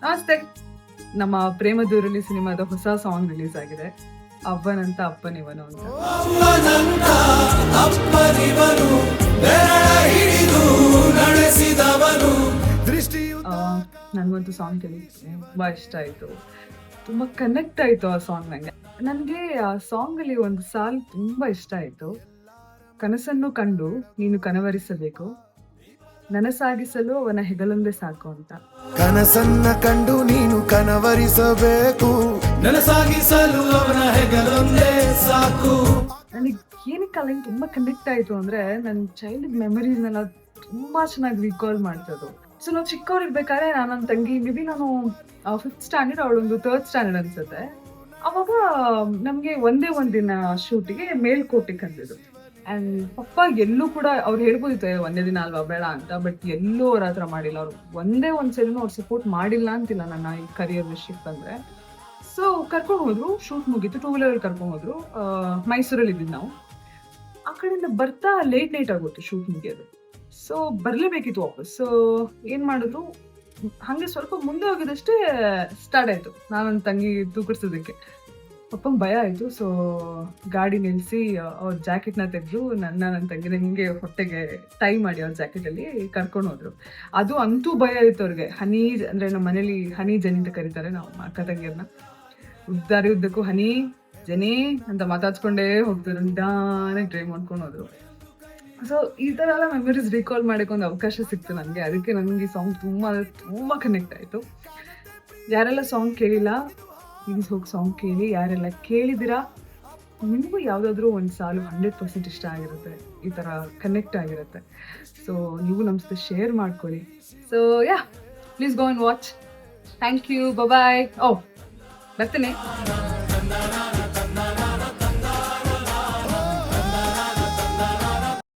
ನಮಸ್ತೆ. ನಮ್ಮ ಪ್ರೇಮದೂರಲಿ ಸಿನಿಮಾದ ಹೊಸ ಸಾಂಗ್ ರಿಲೀಸ್ ಆಗಿದೆ. ಅವ್ವನಂತ ಅಪ್ಪನಿವನು ಅಂತ. ಅಪ್ಪನಂತ ಅಪ್ಪನಿವನು ಬೆರಳ ಹಿಡಿದು ನಡೆಸಿದವನು ದೃಷ್ಟಿಯು ನನಗಂತೂ ಸಾಂಗ್ ಕೇಳಿ ತುಂಬಾ ಇಷ್ಟ ಆಯ್ತು. ತುಂಬಾ ಕನೆಕ್ಟ್ ಆಯ್ತು ಆ ಸಾಂಗ್ ನಂಗೆ. ನನಗೆ ಆ ಸಾಂಗ್ ಅಲ್ಲಿ ಒಂದು ಸಾಲ್ ತುಂಬಾ ಇಷ್ಟ ಆಯ್ತು. ಕನಸನ್ನು ಕಂಡು ನೀನು ಕನವರಿಸಬೇಕು, ನನಸಾಗಿಸಲು ಅವನ ಹೆಗಲೊಂದೇ ಸಾಕು ಅಂತ. ಕನಸನ್ನ ಕಂಡು ನೀನು ಕನವರಿಸಬೇಕು, ನನಸಾಗಿಸಲು ಅವನ ಹೆಗಲೊಂದೇ ಸಾಕು. ನನಗೆ ಏನಕ್ಕೆ ಅಲ್ಲಿ ತುಂಬಾ ಕನೆಕ್ಟ್ ಆಯ್ತು ಅಂದ್ರೆ ನನ್ನ ಚೈಲ್ಡ್ ಮೆಮರೀಸ್ನೆಲ್ಲ ತುಂಬಾ ಚೆನ್ನಾಗಿ ರೀಕಾಲ್ ಮಾಡ್ತದ್ದು. ಸೊ ನಾವು ಚಿಕ್ಕವರಿರ್ಬೇಕಾದ್ರೆ ನನ್ನ ತಂಗಿ ಮೇಬಿ ನಾನು 5th ಸ್ಟ್ಯಾಂಡರ್ಡ್, ಅವಳೊಂದು 3rd ಸ್ಟ್ಯಾಂಡರ್ಡ್ ಅನ್ಸುತ್ತೆ. ಅವಾಗ ನಮ್ಗೆ ಒಂದೇ ಒಂದಿನ ಶೂಟಿಗೆ ಮೇಲ್ಕೋಟೆ ಕಂದಿದ್ದು. ಅಂಡ್ ಪಪ್ಪ ಎಲ್ಲೂ ಕೂಡ ಅವ್ರು ಹೇಳ್ಬೋದಿತ್ತು ಒಂದೇ ದಿನ ಅಲ್ವಾ ಬೇಡ ಅಂತ, ಬಟ್ ಎಲ್ಲೂ ಅವ್ರ ಹತ್ರ ಮಾಡಿಲ್ಲ. ಅವ್ರು ಒಂದೇ ಒಂದ್ಸರಿನೂ ಅವ್ರು ಸಪೋರ್ಟ್ ಮಾಡಿಲ್ಲ ಅಂತಿಲ್ಲ ನನ್ನ ಈ ಕರಿಯರ್ ವಿಷಯಕ್ಕೆ ಬಂದ್ರೆ. ಸೊ ಕರ್ಕೊಂಡು ಹೋದ್ರು, ಶೂಟ್ ಮುಗೀತು, 2 ವೀಲರ್ ಕರ್ಕೊಂಡು ಹೋದ್ರು. ಮೈಸೂರಲ್ಲಿ ಇದ್ದಿದ್ದು ನಾವು. ಆ ಕಡೆಯಿಂದ ಬರ್ತಾ ಲೇಟ್ ಆಗೋಯ್ತು ಶೂಟ್ ಮುಗಿಯೋದು. ಸೊ ಬರ್ಲೇಬೇಕಿತ್ತು ವಾಪಸ್. ಸೊ ಏನ್ ಮಾಡಿದ್ರು, ಹಂಗೆ ಸ್ವಲ್ಪ ಮುಂದೆ ಹೋಗಿದಷ್ಟೇ ಸ್ಟಾರ್ಟ್ ಆಯ್ತು ನಾನು ನನ್ನ ತಂಗಿ ತೂಕಡಿಸೋದಕ್ಕೆ. ಪಪ್ಪಂಗೆ ಭಯ ಆಯ್ತು. ಸೊ ಗಾಡಿ ನಿಲ್ಲಿಸಿ ಅವ್ರ ಜಾಕೆಟ್ನ ತೆಗೆದು ನನ್ನ ತಂಗಿನ ಹಿಂಗೆ ಹೊಟ್ಟೆಗೆ ಟೈ ಮಾಡಿ ಅವ್ರ ಜಾಕೆಟಲ್ಲಿ ಕರ್ಕೊಂಡು ಹೋದ್ರು. ಅದು ಅಂತೂ ಭಯ ಆಯ್ತು ಅವ್ರಿಗೆ. ಹನಿ ಅಂದ್ರೆ ನಮ್ಮ ಮನೇಲಿ ಹನಿ ಜನಿ ಅಂತ ಕರೀತಾರೆ ನಾವು ಅಕ್ಕ ತಂಗಿಯರ್ನ. ಉದ್ದಾರಿ ಉದ್ದಕ್ಕೂ ಹನಿ ಜನಿ ಅಂತ ಮಾತಾಡ್ಸ್ಕೊಂಡೇ ಹೋಗ್ತಾರೆ, ನಿಧಾನಾಗಿ ಡ್ರೈವ್ ಮಾಡ್ಕೊಂಡು ಹೋದ್ರು. ಸೊ ಈ ಥರ ಎಲ್ಲ ಮೆಮರೀಸ್ ರೀಕಾಲ್ ಮಾಡೋಕೆ ಒಂದು ಅವಕಾಶ ಸಿಕ್ತು ನನಗೆ. ಅದಕ್ಕೆ ನನಗೆ ಈ ಸಾಂಗ್ ತುಂಬ ಕನೆಕ್ಟ್ ಆಯಿತು. ಯಾರೆಲ್ಲ ಸಾಂಗ್ ಕೇಳಿಲ್ಲ ಪ್ಲೀಸ್ ಹೋಗಿ ಸಾಂಗ್ ಕೇಳಿ. ಯಾರೆಲ್ಲ ಕೇಳಿದಿರಾ ನಿಮಗೂ ಯಾವುದಾದ್ರೂ ಒಂದು ಸಾಲು 100% ಇಷ್ಟ ಆಗಿರುತ್ತೆ, ಈ ಥರ ಕನೆಕ್ಟ್ ಆಗಿರುತ್ತೆ. ಸೊ ನೀವು ನಮ್ಮ ಜೊತೆ ಶೇರ್ ಮಾಡ್ಕೊಳ್ಳಿ. So ya, please go and watch. Thank you, bye. ಓ ಬರ್ತೀನಿ.